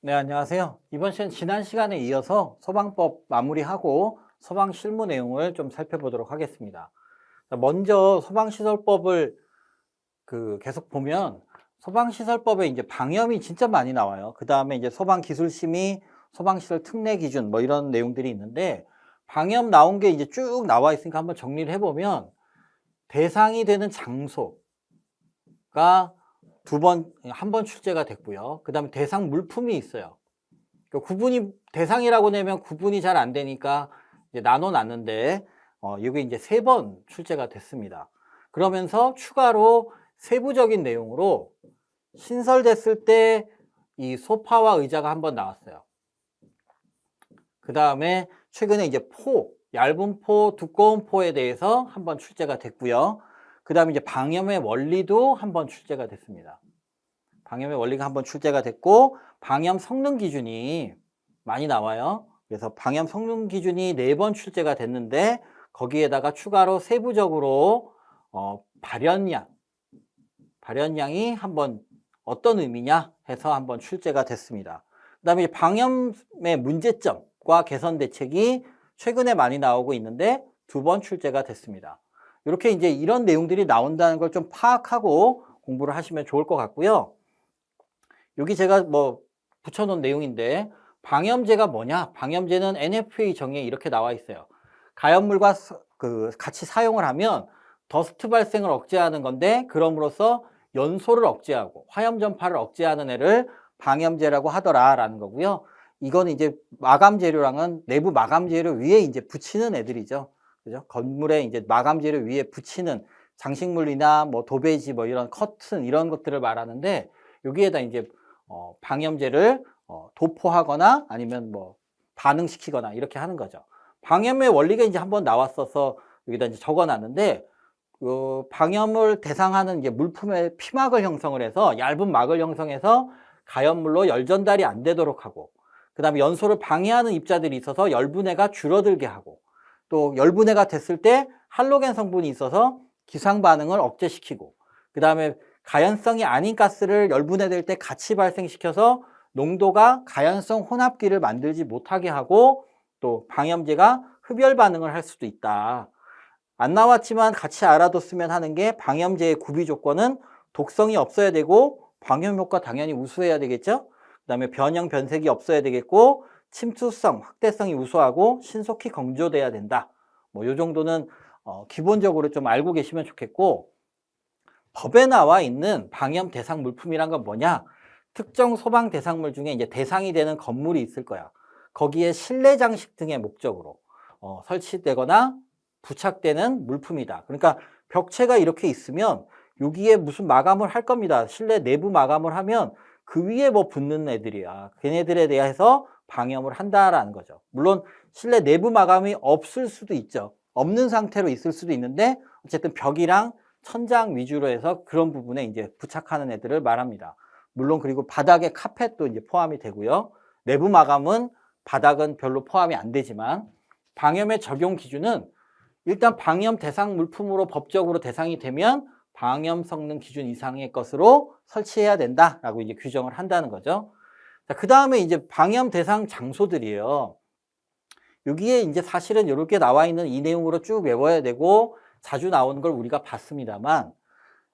네, 안녕하세요. 이번 시간 지난 시간에 이어서 소방법 마무리하고 소방 실무 내용을 좀 살펴보도록 하겠습니다. 먼저 소방시설법을 계속 보면 소방시설법에 이제 방염이 진짜 많이 나와요. 그 다음에 이제 소방기술심의, 소방시설 특례 기준 뭐 이런 내용들이 있는데 방염 나온 게 이제 쭉 나와 있으니까 한번 정리를 해보면 대상이 되는 장소가 한 번 출제가 됐고요. 그 다음에 대상 물품이 있어요. 구분이 대상이라고 내면 구분이 잘 안 되니까 이제 나눠 놨는데 이게 이제 3번 출제가 됐습니다. 그러면서 추가로 세부적인 내용으로 신설됐을 때 이 소파와 의자가 한 번 나왔어요. 그 다음에 최근에 이제 얇은 포, 두꺼운 포에 대해서 한 번 출제가 됐고요. 그 다음에 이제 방염의 원리도 한 번 출제가 됐습니다. 방염의 원리가 한번 출제가 됐고 방염 성능 기준이 많이 나와요. 그래서 방염 성능 기준이 4번 출제가 됐는데 거기에다가 추가로 세부적으로 발현량이 한번 어떤 의미냐 해서 한번 출제가 됐습니다. 그 다음에 방염의 문제점과 개선 대책이 최근에 많이 나오고 있는데 2번 출제가 됐습니다. 이렇게 이제 이런 내용들이 나온다는 걸 좀 파악하고 공부를 하시면 좋을 것 같고요. 여기 제가 붙여놓은 내용인데 방염제가 뭐냐? 방염제는 NFA 정의에 이렇게 나와 있어요. 가연물과 같이 사용을 하면 더스트 발생을 억제하는 건데 그럼으로써 연소를 억제하고 화염 전파를 억제하는 애를 방염제라고 하더라라는 거고요. 이거는 이제 마감 재료랑은 내부 마감 재료 위에 이제 붙이는 애들이죠. 그죠? 건물에 이제 마감 재료 위에 붙이는 장식물이나 도배지 이런 커튼 이런 것들을 말하는데 여기에다 이제 방염제를 도포하거나 아니면 반응시키거나 이렇게 하는 거죠. 방염의 원리가 이제 한번 나왔어서 여기다 이제 적어놨는데 방염을 대상하는 이제 물품의 피막을 형성을 해서 얇은 막을 형성해서 가연물로 열 전달이 안 되도록 하고 그 다음에 연소를 방해하는 입자들이 있어서 열분해가 줄어들게 하고 또 열분해가 됐을 때 할로겐 성분이 있어서 기상 반응을 억제시키고 그 다음에 가연성이 아닌 가스를 열분해될 때 같이 발생시켜서 농도가 가연성 혼합기를 만들지 못하게 하고 또 방염제가 흡열 반응을 할 수도 있다. 안 나왔지만 같이 알아뒀으면 하는 게 방염제의 구비 조건은 독성이 없어야 되고 방염 효과 당연히 우수해야 되겠죠. 그 다음에 변형 변색이 없어야 되겠고 침투성, 확대성이 우수하고 신속히 건조돼야 된다. 요 정도는 기본적으로 좀 알고 계시면 좋겠고 법에 나와 있는 방염 대상 물품이란 건 뭐냐? 특정 소방 대상물 중에 이제 대상이 되는 건물이 있을 거야. 거기에 실내 장식 등의 목적으로 설치되거나 부착되는 물품이다. 그러니까 벽체가 이렇게 있으면 여기에 무슨 마감을 할 겁니다. 실내 내부 마감을 하면 그 위에 붙는 애들이야. 걔네들에 대해서 방염을 한다라는 거죠. 물론 실내 내부 마감이 없을 수도 있죠. 없는 상태로 있을 수도 있는데 어쨌든 벽이랑 천장 위주로 해서 그런 부분에 이제 부착하는 애들을 말합니다. 물론 그리고 바닥에 카펫도 이제 포함이 되고요. 내부 마감은 바닥은 별로 포함이 안 되지만 방염의 적용 기준은 일단 방염 대상 물품으로 법적으로 대상이 되면 방염 성능 기준 이상의 것으로 설치해야 된다라고 이제 규정을 한다는 거죠. 자, 그 다음에 이제 방염 대상 장소들이에요. 여기에 이제 사실은 이렇게 나와 있는 이 내용으로 쭉 외워야 되고 자주 나오는 걸 우리가 봤습니다만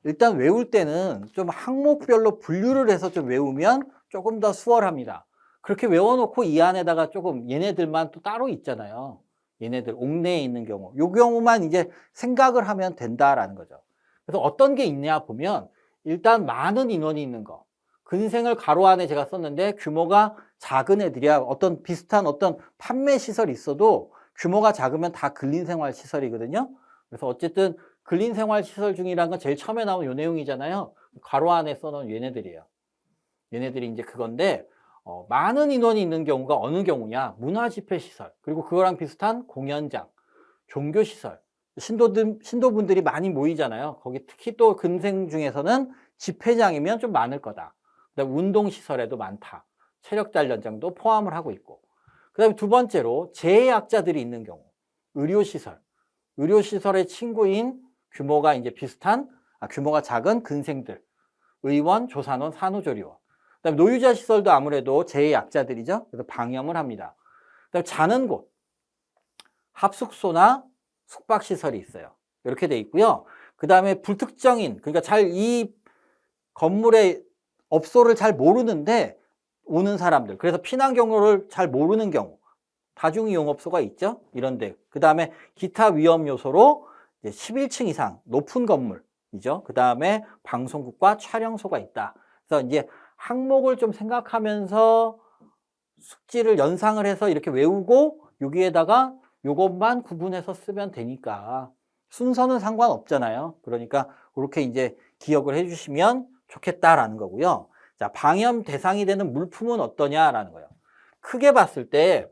일단 외울 때는 좀 항목별로 분류를 해서 좀 외우면 조금 더 수월합니다. 그렇게 외워놓고 이 안에다가 조금 얘네들만 또 따로 있잖아요. 얘네들 옥내에 있는 경우. 요 경우만 이제 생각을 하면 된다라는 거죠. 그래서 어떤 게 있냐 보면 일단 많은 인원이 있는 거. 근생을 가로 안에 제가 썼는데 규모가 작은 애들이야. 어떤 비슷한 어떤 판매 시설이 있어도 규모가 작으면 다 근린생활 시설이거든요. 그래서 어쨌든 근린생활 시설 중이라는 건 제일 처음에 나온 요 내용이잖아요. 괄호 안에 써놓은 얘네들이에요. 얘네들이 이제 그건데 많은 인원이 있는 경우가 어느 경우냐? 문화집회시설, 그리고 그거랑 비슷한 공연장, 종교시설, 신도분들이 많이 모이잖아요. 거기 특히 또 근생 중에서는 집회장이면 좀 많을 거다. 그다음에 운동시설에도 많다. 체력단련장도 포함을 하고 있고. 그 다음에 두 번째로 재해약자들이 있는 경우, 의료시설, 의료시설의 친구인 규모가 이제 규모가 작은 근생들, 의원, 조산원, 산후조리원. 그다음에 노유자 시설도 아무래도 재해약자들이죠. 그래서 방염을 합니다. 그다음에 자는 곳, 합숙소나 숙박시설이 있어요. 이렇게 돼 있고요. 그다음에 불특정인, 그러니까 잘 이 건물의 업소를 잘 모르는데 오는 사람들, 그래서 피난 경로를 잘 모르는 경우, 다중이용업소가 있죠. 이런데 그다음에 기타 위험 요소로 이제 11층 이상 높은 건물이죠. 그다음에 방송국과 촬영소가 있다. 그래서 이제 항목을 좀 생각하면서 숙지를 연상을 해서 이렇게 외우고 여기에다가 요것만 구분해서 쓰면 되니까 순서는 상관없잖아요. 그러니까 그렇게 이제 기억을 해주시면 좋겠다라는 거고요. 자, 방염 대상이 되는 물품은 어떠냐라는 거예요. 크게 봤을 때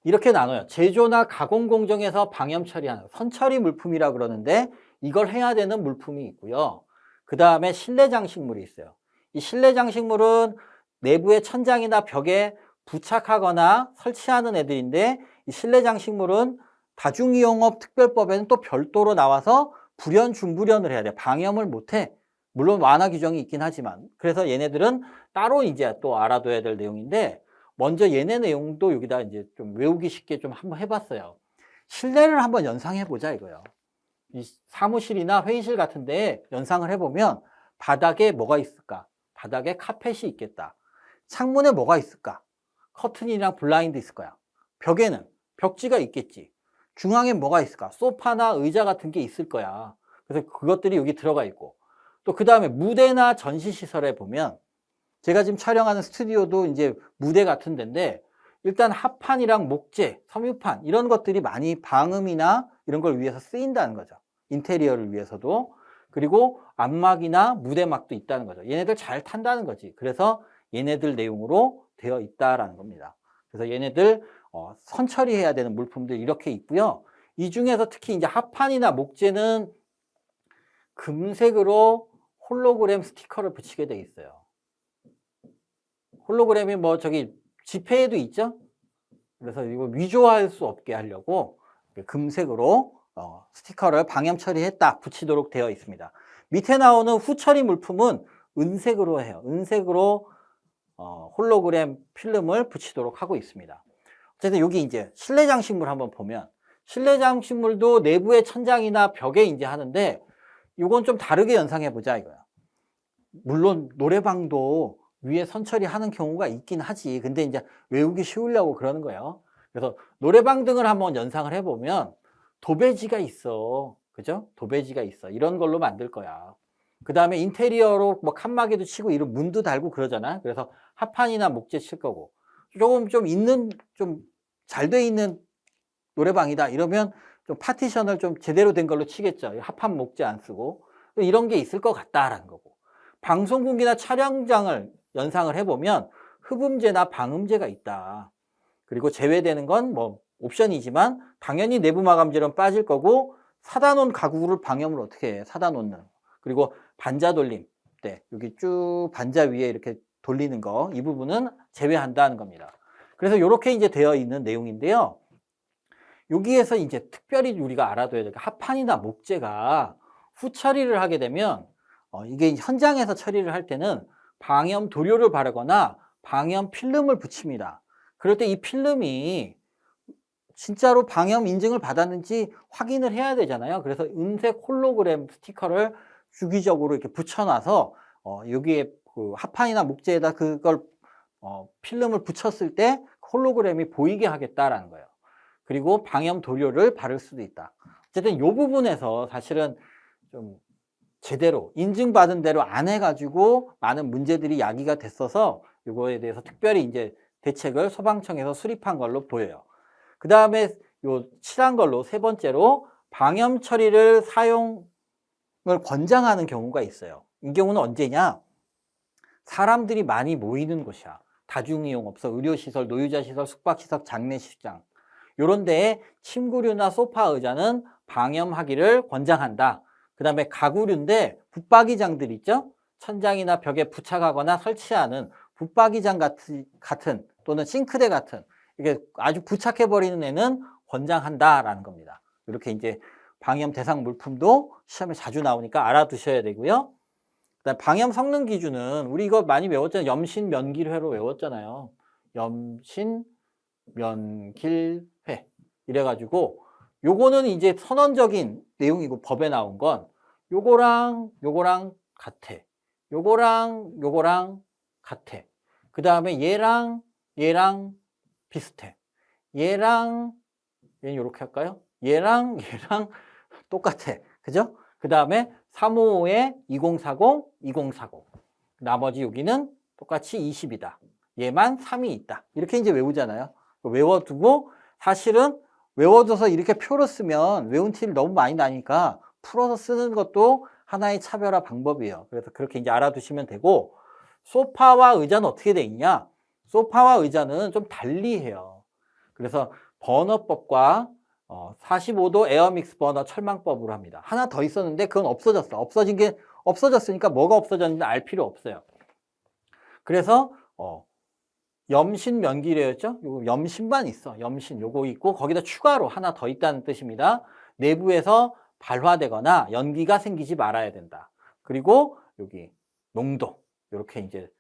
이렇게 나눠요. 제조나 가공 공정에서 방염 처리하는 선처리 물품이라 그러는데 이걸 해야 되는 물품이 있고요. 그 다음에 실내 장식물이 있어요. 이 실내 장식물은 내부의 천장이나 벽에 부착하거나 설치하는 애들인데 이 실내 장식물은 다중이용업 특별법에는 또 별도로 나와서 불연 중불연을 해야 돼. 방염을 못해. 물론 완화 규정이 있긴 하지만. 그래서 얘네들은 따로 이제 또 알아둬야 될 내용인데 먼저 얘네 내용도 여기다 이제 좀 외우기 쉽게 좀 한번 해봤어요. 실내를 한번 연상해보자 이거요. 이 사무실이나 회의실 같은데 연상을 해보면 바닥에 뭐가 있을까? 바닥에 카펫이 있겠다. 창문에 뭐가 있을까? 커튼이랑 블라인드 있을 거야. 벽에는 벽지가 있겠지. 중앙에 뭐가 있을까? 소파나 의자 같은 게 있을 거야. 그래서 그것들이 여기 들어가 있고 또 그 다음에 무대나 전시시설에 보면 제가 지금 촬영하는 스튜디오도 이제 무대 같은 데인데 일단 합판이랑 목재, 섬유판 이런 것들이 많이 방음이나 이런 걸 위해서 쓰인다는 거죠. 인테리어를 위해서도. 그리고 안막이나 무대막도 있다는 거죠. 얘네들 잘 탄다는 거지. 그래서 얘네들 내용으로 되어 있다라는 겁니다. 그래서 얘네들 선처리해야 되는 물품들 이렇게 있고요. 이 중에서 특히 이제 합판이나 목재는 금색으로 홀로그램 스티커를 붙이게 돼 있어요. 홀로그램이 뭐 저기 지폐에도 있죠? 그래서 이거 위조할 수 없게 하려고 금색으로 스티커를 방염 처리했다 붙이도록 되어 있습니다. 밑에 나오는 후처리 물품은 은색으로 해요. 은색으로 홀로그램 필름을 붙이도록 하고 있습니다. 어쨌든 여기 이제 실내 장식물 한번 보면 실내 장식물도 내부의 천장이나 벽에 이제 하는데 이건 좀 다르게 연상해 보자 이거야. 물론 노래방도 위에 선처리 하는 경우가 있긴 하지. 근데 이제 외우기 쉬우려고 그러는 거예요. 그래서 노래방 등을 한번 연상을 해보면 도배지가 있어. 그죠? 도배지가 있어. 이런 걸로 만들 거야. 그 다음에 인테리어로 뭐 칸막이도 치고 이런 문도 달고 그러잖아. 그래서 합판이나 목재 칠 거고. 조금 좀 있는, 좀 잘 돼 있는 노래방이다. 이러면 좀 파티션을 좀 제대로 된 걸로 치겠죠. 합판 목재 안 쓰고. 이런 게 있을 것 같다라는 거고. 방송국이나 촬영장을 연상을 해보면 흡음재나 방음재가 있다. 그리고 제외되는 건 뭐 옵션이지만 당연히 내부 마감재는 빠질 거고 사다 놓은 가구를 방염을 어떻게 해? 사다 놓는. 그리고 반자 돌림. 네, 여기 쭉 반자 위에 이렇게 돌리는 거. 이 부분은 제외한다는 겁니다. 그래서 이렇게 이제 되어 있는 내용인데요. 여기에서 이제 특별히 우리가 알아둬야 될 게 합판이나 목재가 후처리를 하게 되면 이게 현장에서 처리를 할 때는 방염 도료를 바르거나 방염 필름을 붙입니다. 그럴 때 이 필름이 진짜로 방염 인증을 받았는지 확인을 해야 되잖아요. 그래서 은색 홀로그램 스티커를 주기적으로 이렇게 붙여놔서 여기에 그 합판이나 목재에다 그걸 필름을 붙였을 때 홀로그램이 보이게 하겠다라는 거예요. 그리고 방염 도료를 바를 수도 있다. 어쨌든 이 부분에서 사실은 좀 제대로 인증받은 대로 안 해가지고 많은 문제들이 야기가 됐어서 이거에 대해서 특별히 이제 대책을 소방청에서 수립한 걸로 보여요. 그 다음에 요 칠한 걸로 세 번째로 방염 처리를 사용을 권장하는 경우가 있어요. 이 경우는 언제냐? 사람들이 많이 모이는 곳이야. 다중이용업소, 의료시설, 노유자시설, 숙박시설, 장례식장 이런 데에 침구류나 소파 의자는 방염하기를 권장한다. 그 다음에 가구류인데 붙박이장들 있죠? 천장이나 벽에 부착하거나 설치하는 붙박이장 같은 또는 싱크대 같은 이게 아주 부착해버리는 애는 권장한다라는 겁니다. 이렇게 이제 방염 대상 물품도 시험에 자주 나오니까 알아두셔야 되고요. 그다음에 방염 성능 기준은 우리 이거 많이 외웠잖아요. 염신 면길회로 외웠잖아요. 염신 면길회 이래가지고 요거는 이제 선언적인 내용이고 법에 나온 건 요거랑 요거랑 같아. 요거랑 같아. 그 다음에 얘랑 비슷해. 얘는 요렇게 할까요? 얘랑 똑같아. 그죠? 그 다음에 355에 2040, 2040. 나머지 여기는 똑같이 20이다. 얘만 3이 있다. 이렇게 이제 외우잖아요. 외워두고 사실은 외워둬서 이렇게 표로 쓰면 외운 티를 너무 많이 나니까 풀어서 쓰는 것도 하나의 차별화 방법이에요. 그래서 그렇게 이제 알아두시면 되고, 소파와 의자는 어떻게 돼 있냐? 소파와 의자는 좀 달리 해요. 그래서 버너법과 45도 에어믹스 버너 철망법으로 합니다. 하나 더 있었는데 그건 없어졌어. 없어졌으니까 뭐가 없어졌는지 알 필요 없어요. 그래서 염신 면기례였죠? 요 염신만 있어. 염신 요거 있고 거기다 추가로 하나 더 있다는 뜻입니다. 내부에서 발화되거나 연기가 생기지 말아야 된다. 그리고 여기 농도 이렇게 이제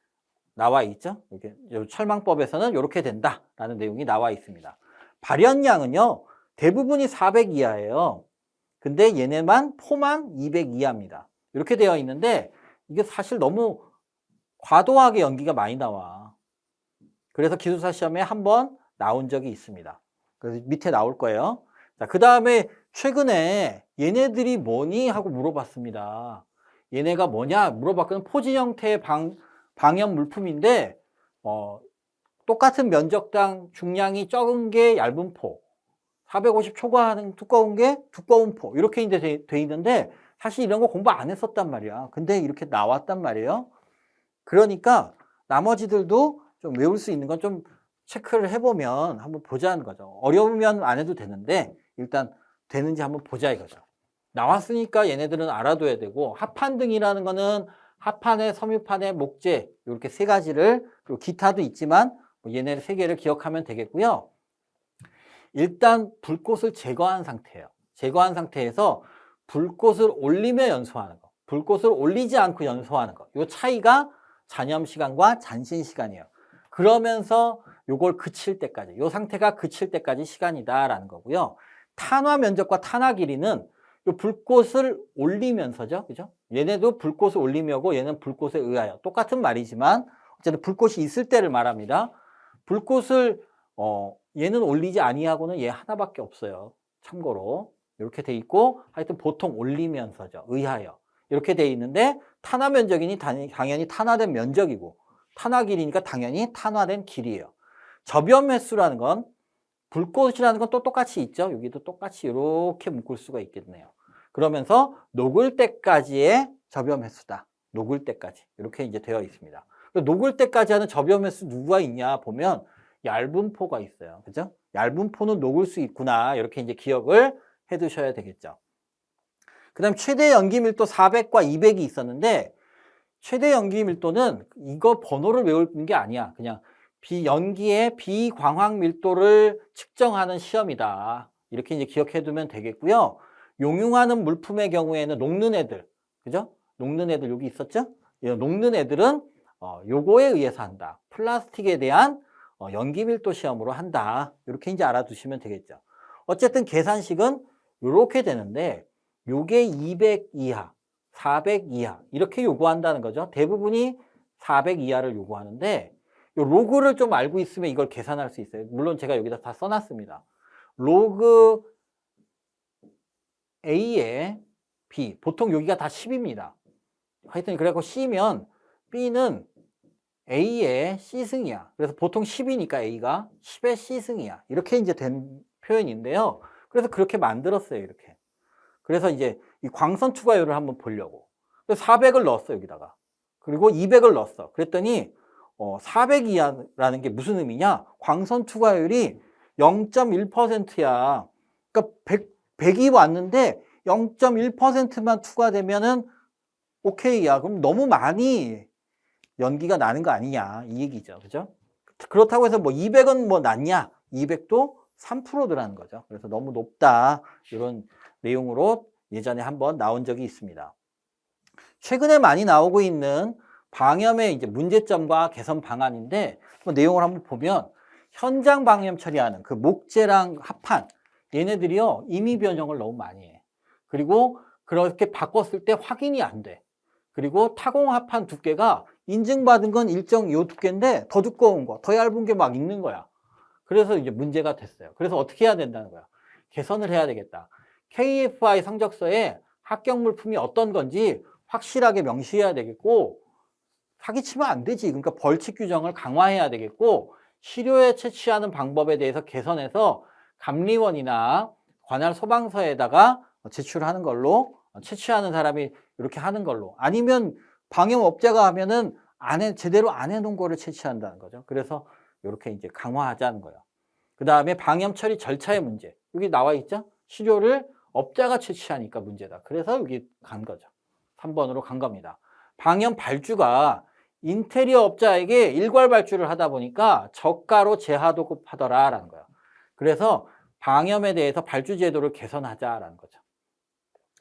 나와 있죠? 이렇게 철망법에서는 이렇게 된다라는 내용이 나와 있습니다. 발연량은요 대부분이 400 이하예요. 근데 얘네만 포만 200 이하입니다. 이렇게 되어 있는데 이게 사실 너무 과도하게 연기가 많이 나와. 그래서 기술사 시험에 한번 나온 적이 있습니다. 그래서 밑에 나올 거예요. 자, 그 다음에 최근에 얘네들이 뭐니? 하고 물어봤습니다. 얘네가 뭐냐? 물어봤거든. 포진 형태의 방염 물품인데, 똑같은 면적당 중량이 적은 게 얇은 포, 450 초과하는 두꺼운 게 두꺼운 포, 이렇게 이제 돼 있는데, 사실 이런 거 공부 안 했었단 말이야. 근데 이렇게 나왔단 말이에요. 그러니까 나머지들도 좀 외울 수 있는 건 좀 체크를 해보면 한번 보자는 거죠. 어려우면 안 해도 되는데 일단 되는지 한번 보자 이거죠. 나왔으니까 얘네들은 알아둬야 되고, 합판등이라는 거는 합판에 섬유판에 목재 이렇게 세 가지를, 그리고 기타도 있지만 얘네 세 개를 기억하면 되겠고요. 일단 불꽃을 제거한 상태예요. 제거한 상태에서 불꽃을 올리며 연소하는 거, 불꽃을 올리지 않고 연소하는 거, 이 차이가 잔염 시간과 잔신 시간이에요. 그러면서 요걸 그칠 때까지, 요 상태가 그칠 때까지 시간이다라는 거고요. 탄화 면적과 탄화 길이는 요 불꽃을 올리면서죠. 그죠? 얘네도 불꽃을 올리며고 얘는 불꽃에 의하여. 똑같은 말이지만 어쨌든 불꽃이 있을 때를 말합니다. 불꽃을 얘는 올리지 아니하고는 얘 하나밖에 없어요. 참고로 이렇게 돼 있고, 하여튼 보통 올리면서죠. 의하여. 이렇게 돼 있는데 탄화 면적이니 당연히 탄화된 면적이고, 탄화 길이니까 당연히 탄화된 길이에요. 접염 횟수라는 건, 불꽃이라는 건 또 똑같이 있죠. 여기도 똑같이 이렇게 묶을 수가 있겠네요. 그러면서 녹을 때까지의 접염 횟수다. 녹을 때까지 이렇게 이제 되어 있습니다. 녹을 때까지 하는 접염 횟수 누가 있냐 보면 얇은 포가 있어요. 그죠? 얇은 포는 녹을 수 있구나. 이렇게 이제 기억을 해 두셔야 되겠죠. 그 다음 최대 연기 밀도 400과 200이 있었는데, 최대 연기 밀도는 이거 번호를 외우는 게 아니야. 그냥 연기의 비광학 밀도를 측정하는 시험이다. 이렇게 이제 기억해 두면 되겠고요. 용융하는 물품의 경우에는 녹는 애들, 그죠? 녹는 애들 여기 있었죠? 녹는 애들은 요거에 의해서 한다. 플라스틱에 대한 연기 밀도 시험으로 한다. 이렇게 이제 알아두시면 되겠죠. 어쨌든 계산식은 이렇게 되는데, 요게 200 이하, 400 이하 이렇게 요구한다는 거죠. 대부분이 400 이하를 요구하는데, 요 로그를 좀 알고 있으면 이걸 계산할 수 있어요. 물론 제가 여기다 다 써놨습니다. 로그 A에 B, 보통 여기가 다 10입니다. 하여튼 그래갖고 C면 B는 A의 C승이야. 그래서 보통 10이니까 A가 10의 C승이야. 이렇게 이제 된 표현인데요. 그래서 그렇게 만들었어요. 이렇게. 그래서 이제 이 광선 투과율을 한번 보려고. 400을 넣었어, 여기다가. 그리고 200을 넣었어. 그랬더니 400 이하라는 게 무슨 의미냐? 광선 투과율이 0.1%야. 그러니까 100이 왔는데 0.1%만 투과되면은 오케이야. 그럼 너무 많이 연기가 나는 거 아니냐, 이 얘기죠. 그죠? 그렇다고 해서 뭐 200은 뭐 낮냐? 200도 3%더라는 거죠. 그래서 너무 높다. 이런 내용으로 예전에 한번 나온 적이 있습니다. 최근에 많이 나오고 있는 방염의 이제 문제점과 개선 방안인데 내용을 한번 보면 현장 방염 처리하는 그 목재랑 합판 얘네들이요 임의 변형을 너무 많이 해. 그리고 그렇게 바꿨을 때 확인이 안 돼. 그리고 타공 합판 두께가 인증받은 건 일정 요 두께인데 더 두꺼운 거, 더 얇은 게 막 있는 거야. 그래서 이제 문제가 됐어요. 그래서 어떻게 해야 된다는 거야? 개선을 해야 되겠다. KFI 성적서에 합격 물품이 어떤 건지 확실하게 명시해야 되겠고, 사기치면 안 되지. 그러니까 벌칙 규정을 강화해야 되겠고, 시료에 채취하는 방법에 대해서 개선해서 감리원이나 관할 소방서에다가 제출하는 걸로, 채취하는 사람이 이렇게 하는 걸로. 아니면 방염업자가 하면은 제대로 안 해놓은 거를 채취한다는 거죠. 그래서 이렇게 이제 강화하자는 거예요. 그 다음에 방염 처리 절차의 문제. 여기 나와 있죠? 시료를 업자가 채취하니까 문제다. 그래서 여기 간 거죠. 3번으로 간 겁니다. 방염 발주가 인테리어 업자에게 일괄 발주를 하다 보니까 저가로 재하도급하더라라는 거예요. 그래서 방염에 대해서 발주 제도를 개선하자라는 거죠.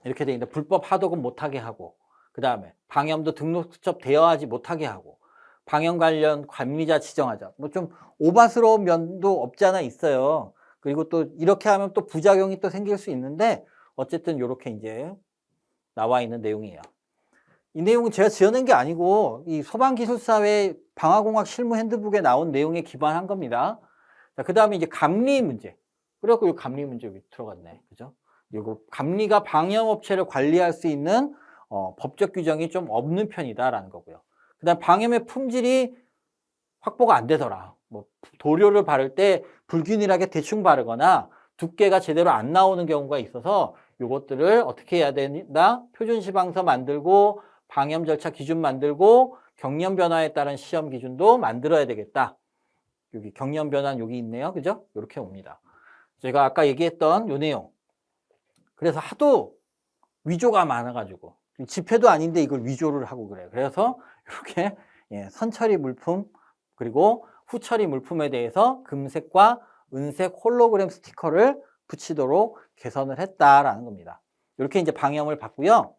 이렇게 돼 있는데 불법 하도급 못하게 하고, 그 다음에 방염도 등록 수첩 대여하지 못하게 하고, 방염 관련 관리자 지정하자. 뭐 좀 오바스러운 면도 없지 않아 있어요. 그리고 또 이렇게 하면 또 부작용이 또 생길 수 있는데 어쨌든 이렇게 이제 나와 있는 내용이에요. 이 내용은 제가 지어낸 게 아니고 이 소방기술사회 방화공학 실무 핸드북에 나온 내용에 기반한 겁니다. 자, 그 다음에 이제 감리 문제. 그래갖고 이 감리 문제 여기 들어갔네. 그죠? 이거 감리가 방염업체를 관리할 수 있는 법적 규정이 좀 없는 편이다라는 거고요. 그 다음 방염의 품질이 확보가 안 되더라. 뭐 도료를 바를 때 불균일하게 대충 바르거나 두께가 제대로 안 나오는 경우가 있어서 이것들을 어떻게 해야 된다? 표준 시방서 만들고 방염 절차 기준 만들고 경련 변화에 따른 시험 기준도 만들어야 되겠다. 여기 경련 변화는 여기 있네요. 그죠? 이렇게 옵니다. 제가 아까 얘기했던 요 내용. 그래서 하도 위조가 많아가지고 집회도 아닌데 이걸 위조를 하고 그래요. 그래서 이렇게 선처리 물품 그리고 후처리 물품에 대해서 금색과 은색 홀로그램 스티커를 붙이도록 개선을 했다라는 겁니다. 이렇게 이제 방염을 받고요.